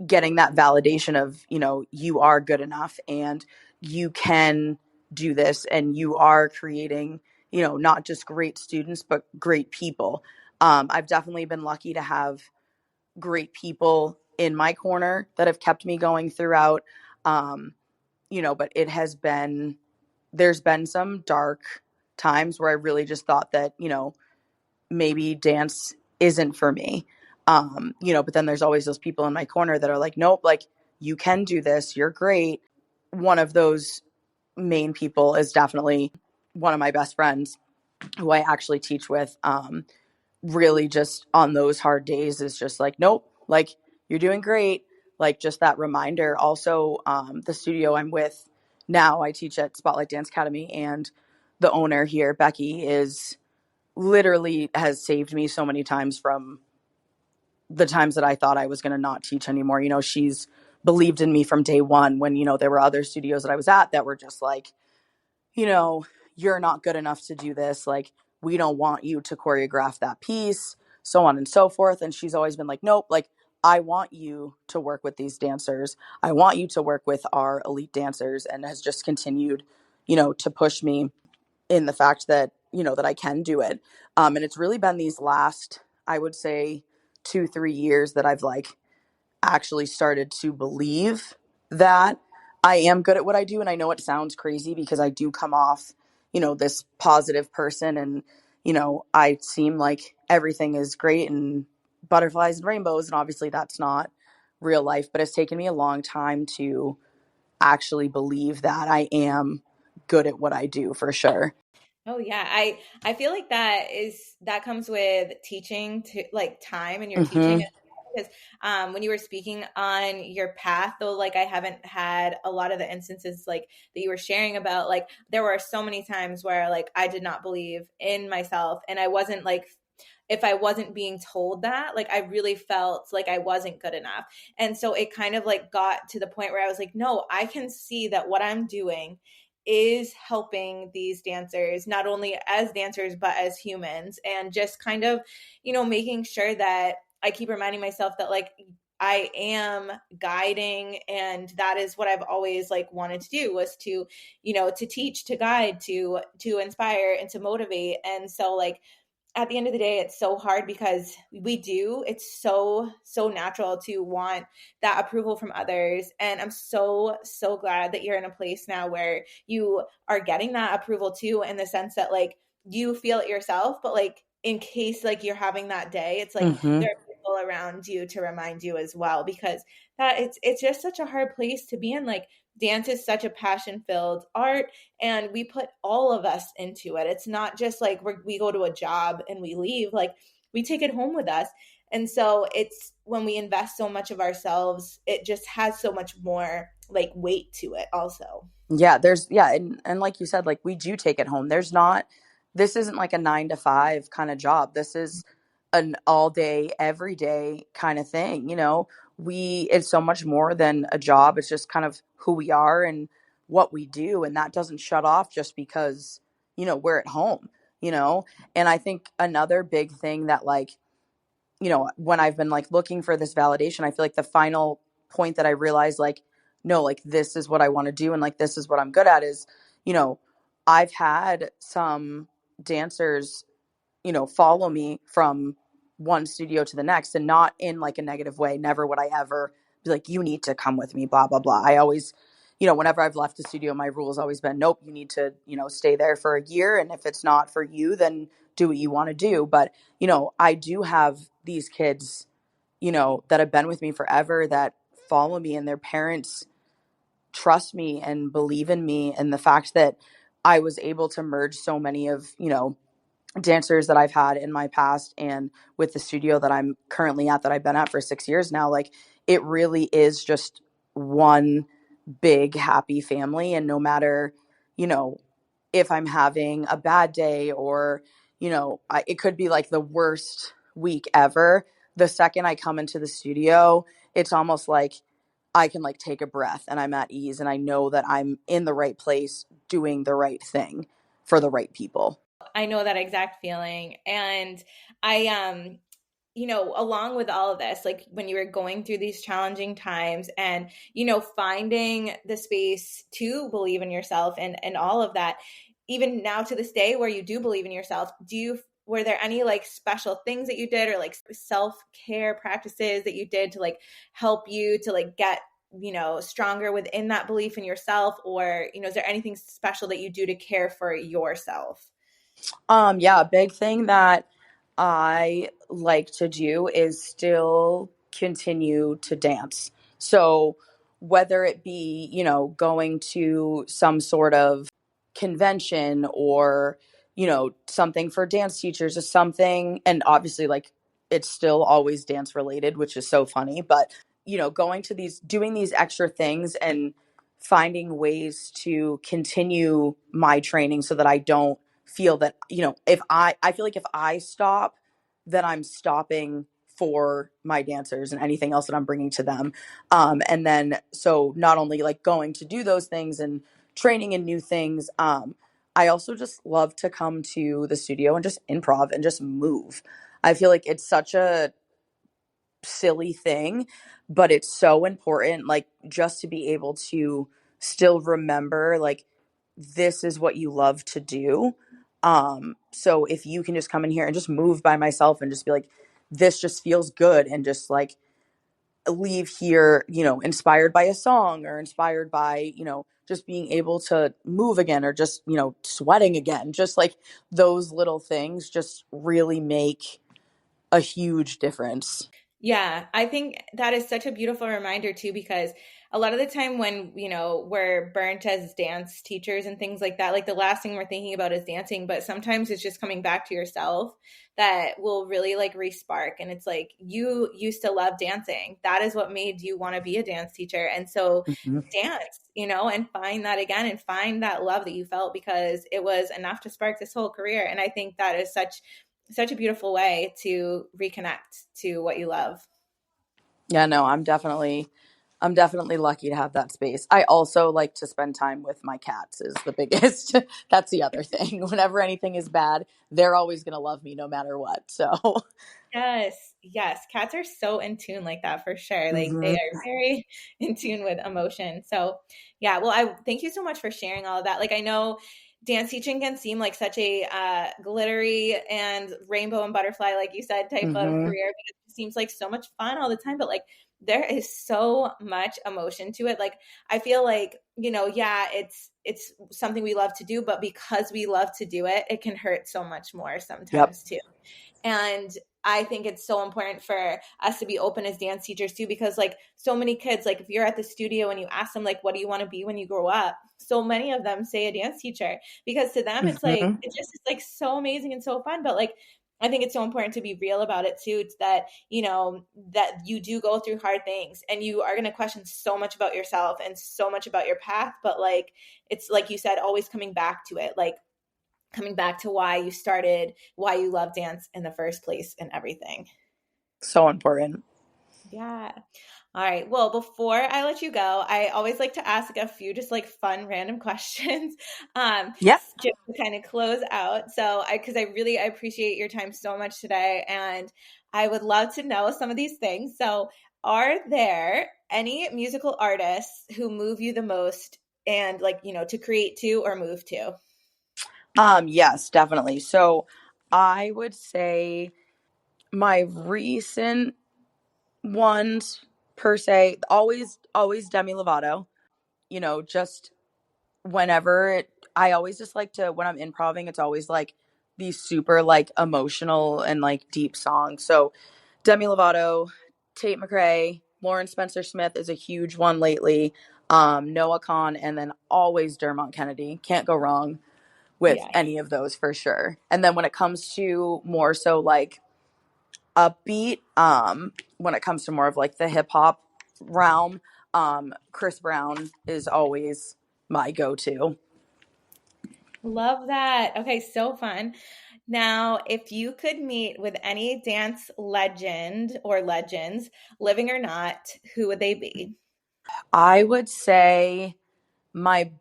getting that validation of, you are good enough and you can do this and you are creating, not just great students, but great people. I've definitely been lucky to have great people in my corner that have kept me going throughout. Um, but there's been some dark times where I really just thought that, maybe dance isn't for me. But then there's always those people in my corner that are like, nope, like you can do this. You're great. One of those main people is definitely one of my best friends who I actually teach with. Really just on those hard days is just like, nope, like you're doing great. Like just that reminder. Also, the studio I'm with now, I teach at Spotlight Dance Academy, and the owner here, Becky, is literally has saved me so many times from the times that I thought I was going to not teach anymore. She's believed in me from day one when, there were other studios that I was at that were just like, you know, you're not good enough to do this. Like, we don't want you to choreograph that piece, so on and so forth. And she's always been like, nope, like, I want you to work with these dancers. I want you to work with our elite dancers, and has just continued, to push me in the fact that, that I can do it. And it's really been these last, I would say, 2-3 years that I've like actually started to believe that I am good at what I do. And I know it sounds crazy because I do come off, this positive person, and, I seem like everything is great and butterflies and rainbows. And obviously that's not real life, but it's taken me a long time to actually believe that I am good at what I do for sure. Oh yeah, I feel like that comes with teaching to like time and your teaching. Hmm. because when you were speaking on your path, though, like I haven't had a lot of the instances like that you were sharing about. Like there were so many times where like I did not believe in myself, and I wasn't like, if I wasn't being told that, like I really felt like I wasn't good enough. And so it kind of like got to the point where I was like, no, I can see that what I'm doing is helping these dancers, not only as dancers, but as humans. And just kind of, making sure that I keep reminding myself that like I am guiding, and that is what I've always like wanted to do, was to, to teach, to guide, to inspire and to motivate. And so like at the end of the day, it's so hard because it's so natural to want that approval from others. And I'm so glad that you're in a place now where you are getting that approval too, in the sense that like you feel it yourself, but like in case like you're having that day, it's like Mm-hmm. there are people around you to remind you as well, because that it's just such a hard place to be in. Like dance is such a passion filled art, and we put all of us into it. It's not just like we go to a job and we leave, like we take it home with us. And so it's when we invest so much of ourselves, it just has so much more like weight to it also. Yeah, and like you said, like we do take it home. This isn't like a 9 to 5 kind of job. This is an all day, every day kind of thing. It's so much more than a job. It's just kind of who we are and what we do. And that doesn't shut off just because, we're at home, you know? And I think another big thing that like, when I've been like looking for this validation, I feel like the final point that I realized, like, no, like this is what I want to do and like this is what I'm good at is, you know, I've had some dancers, follow me from one studio to the next, and not in like a negative way. Never would I ever be like, you need to come with me, blah, blah, blah. I always, whenever I've left the studio, my rule's always been, nope, you need to, stay there for a year. And if it's not for you, then do what you want to do. But, I do have these kids, that have been with me forever that follow me, and their parents trust me and believe in me. And the fact that I was able to merge so many of, dancers that I've had in my past and with the studio that I'm currently at, that I've been at for 6 years now, like it really is just one big happy family. And no matter, you know, if I'm having a bad day or, it could be like the worst week ever. The second I come into the studio, it's almost like I can like take a breath and I'm at ease and I know that I'm in the right place doing the right thing for the right people. I know that exact feeling. And I along with all of this, like when you were going through these challenging times and, finding the space to believe in yourself and all of that, even now to this day where you do believe in yourself, were there any like special things that you did, or like self-care practices that you did to like help you to like get, stronger within that belief in yourself? Or, is there anything special that you do to care for yourself? Yeah, a big thing that I like to do is still continue to dance. So whether it be, going to some sort of convention or, something for dance teachers or something, and obviously like it's still always dance related, which is so funny, but going to doing these extra things and finding ways to continue my training so that I don't feel that, if I feel like if I stop, then I'm stopping for my dancers and anything else that I'm bringing to them. And then, so not only like going to do those things and training in new things, I also just love to come to the studio and just improv and just move. I feel like it's such a silly thing, but it's so important, like just to be able to still remember like this is what you love to do. So if you can just come in here and just move by myself and just be like, this just feels good, and just like leave here, inspired by a song or inspired by, just being able to move again, or just, sweating again, just like those little things just really make a huge difference. Yeah, I think that is such a beautiful reminder too, because a lot of the time when, we're burnt as dance teachers and things like that, like the last thing we're thinking about is dancing, but sometimes it's just coming back to yourself that will really like respark. And it's like you used to love dancing. That is what made you want to be a dance teacher. And so Mhm. dance, and find that again and find that love that you felt because it was enough to spark this whole career. And I think that is such a beautiful way to reconnect to what you love. Yeah, no, I'm definitely lucky to have that space. I also like to spend time with my cats is the biggest. That's the other thing. Whenever anything is bad, they're always going to love me no matter what. So, Yes, yes. Cats are so in tune like that for sure. Like they mhm. are very in tune with emotion. So, yeah, well, I thank you so much for sharing all of that. Like I know dance teaching can seem like such a glittery and rainbow and butterfly, like you said, type of Mhm. career because it seems like so much fun all the time. But like there is so much emotion to it. Like I feel like, yeah, it's something we love to do, but because we love to do it, it can hurt so much more Yep. sometimes too. And I think it's so important for us to be open as dance teachers too, because like so many kids, like if you're at the studio and you ask them like, what do you want to be when you grow up? So many of them say a dance teacher because to them it's like, Mhm. it just is like so amazing and so fun. But like, I think it's so important to be real about it too. It's that, that you do go through hard things and you are going to question so much about yourself and so much about your path. But like, it's like you said, always coming back to it. Like, coming back to why you started, why you love dance in the first place and everything. So important. Yeah. All right. Well, before I let you go, I always like to ask a few just like fun random questions Yep. just to kind of close out. So, because I appreciate your time so much today and I would love to know some of these things. So, are there any musical artists who move you the most and like, to create to or move to? Yes, definitely. So, I would say my recent ones per se, always Demi Lovato. Just whenever I always just like to when I'm improving, it's always like these super like emotional and like deep songs. So Demi Lovato, Tate McRae, Lauren Spencer Smith is a huge one lately. Noah Kahn, and then always Dermot Kennedy. Can't go wrong with Yes. any of those for sure. And then when it comes to more so like upbeat, when it comes to more of like the hip hop realm, Chris Brown is always my go-to. Love that. Okay, so fun. Now, if you could meet with any dance legend or legends, living or not, who would they be? I would say my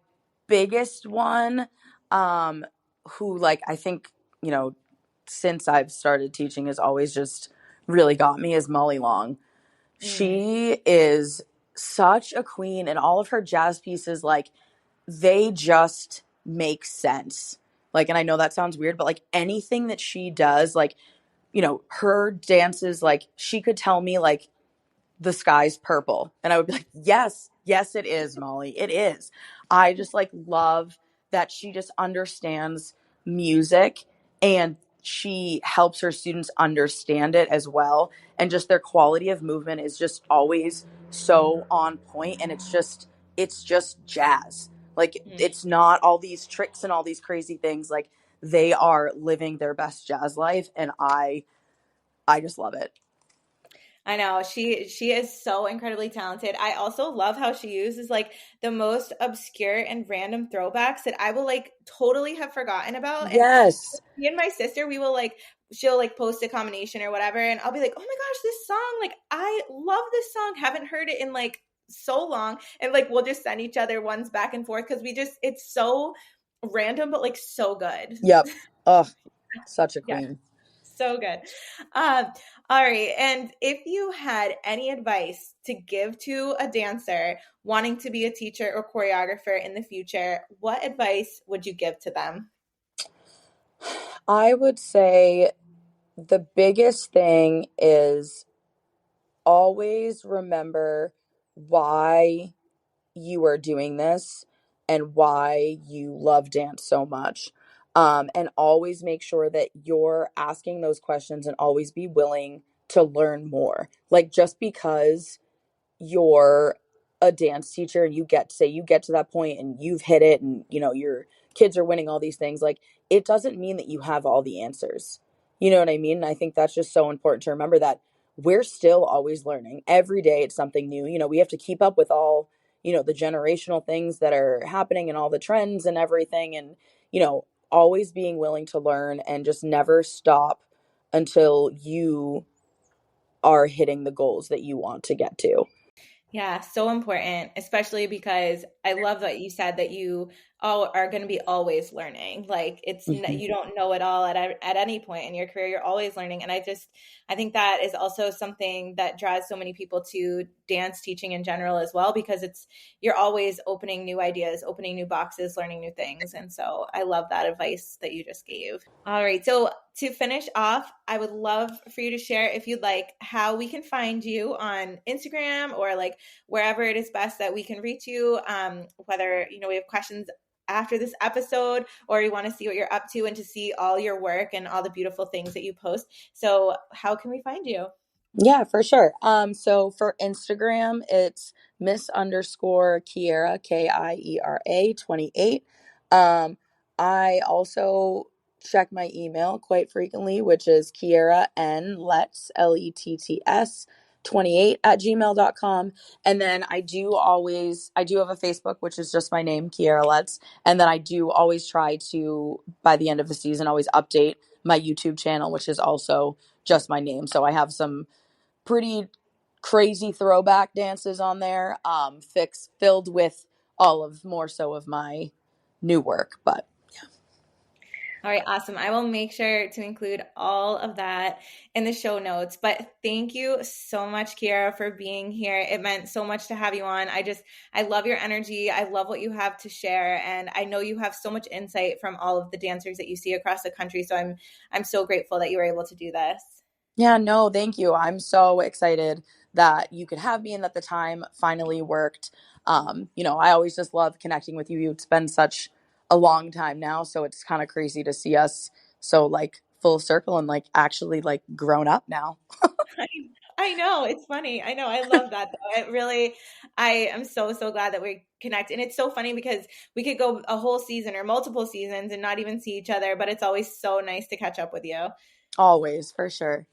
biggest one, um, who like I think, you know, since I've started teaching has always just really got me is Molly Long. Mm, She is such a queen and all of her jazz pieces, like they just make sense. Like, and I know that sounds weird, but like anything that she does, like, her dances, like she could tell me like the sky's purple. And I would be like, yes, yes, it is, Molly. It is. I just like love that she just understands music and she helps her students understand it as well. And just their quality of movement is just always so on point. And it's just jazz. Like mm. it's not all these tricks and all these crazy things. Like they are living their best jazz life. And I just love it. I know she is so incredibly talented. I also love how she uses like the most obscure and random throwbacks that I will like totally have forgotten about. And Yes. me and my sister, we will like she'll like post a combination or whatever, and I'll be like, oh my gosh, this song, like I love this song. Haven't heard it in like so long. And like we'll just send each other ones back and forth because we just it's so random but like so good. Yep. Oh, such a Yeah. queen. So good. Um, all right. And if you had any advice to give to a dancer wanting to be a teacher or choreographer in the future, what advice would you give to them? I would say the biggest thing is always remember why you are doing this and why you love dance so much. And always make sure that you're asking those questions and always be willing to learn more. Like, just because you're a dance teacher and you get to that point and you've hit it, and your kids are winning all these things, like, it doesn't mean that you have all the answers. You know what I mean? And I think that's just so important to remember, that we're still always learning. Every day it's something new. We have to keep up with all, the generational things that are happening and all the trends and everything. And, always being willing to learn and just never stop until you are hitting the goals that you want to get to. Yeah, so important, especially because I love that you said that you all are going to be always learning. Like Mhm. you don't know it all at any point in your career. You're always learning, and I think that is also something that draws so many people to dance teaching in general as well, because you're always opening new ideas, opening new boxes, learning new things, and so I love that advice that you just gave. All right, so to finish off, I would love for you to share, if you'd like, how we can find you on Instagram, or like wherever it is best that we can reach you, whether we have questions after this episode, or you want to see what you're up to and to see all your work and all the beautiful things that you post. So how can we find you? Yeah, for sure. So for Instagram, it's Miss underscore Kiera, Kiera 28. I also check my email quite frequently, which is Kiera N Letts, Letts 28 at gmail.com. And then I do have a Facebook, which is just my name, Kiera Letts. And then I do always try to, by the end of the season, always update my YouTube channel, which is also just my name. So I have some pretty crazy throwback dances on there, filled with all of more so of my new work. But All right, awesome. I will make sure to include all of that in the show notes. But thank you so much, Kiera, for being here. It meant so much to have you on. I love your energy. I love what you have to share. And I know you have so much insight from all of the dancers that you see across the country. So I'm so grateful that you were able to do this. yeah, no, thank you. I'm so excited that you could have me and that the time finally worked. I always just love connecting with you. It's been such a long time now, so it's kind of crazy to see us so like full circle and like actually like grown up now. I, I know, it's funny. I know, I love that though. I am so, so glad that we connect. And it's so funny because we could go a whole season or multiple seasons and not even see each other, but it's always so nice to catch up with you. Always, for sure.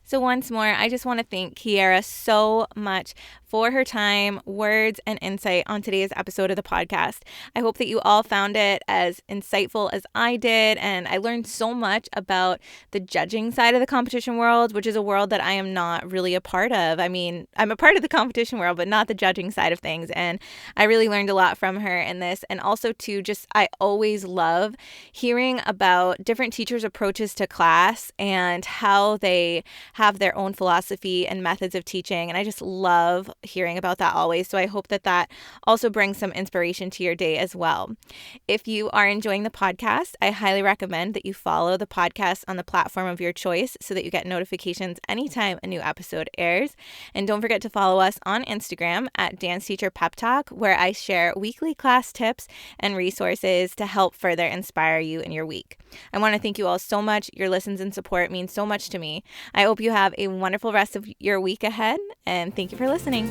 So, once more, I just want to thank Kiera so much for her time, words, and insight on today's episode of the podcast. I hope that you all found it as insightful as I did, and I learned so much about the judging side of the competition world, which is a world that I am not really a part of. I mean, I'm a part of the competition world, but not the judging side of things, and I really learned a lot from her in this. And also, too, just I always love hearing about different teachers' approaches to class and how they have their own philosophy and methods of teaching. And I just love hearing about that always. So I hope that that also brings some inspiration to your day as well. If you are enjoying the podcast, I highly recommend that you follow the podcast on the platform of your choice so that you get notifications anytime a new episode airs. And don't forget to follow us on Instagram at Dance Teacher Pep Talk, where I share weekly class tips and resources to help further inspire you in your week. I want to thank you all so much. Your listens and support mean so much to me. I hope you have a wonderful rest of your week ahead, and thank you for listening.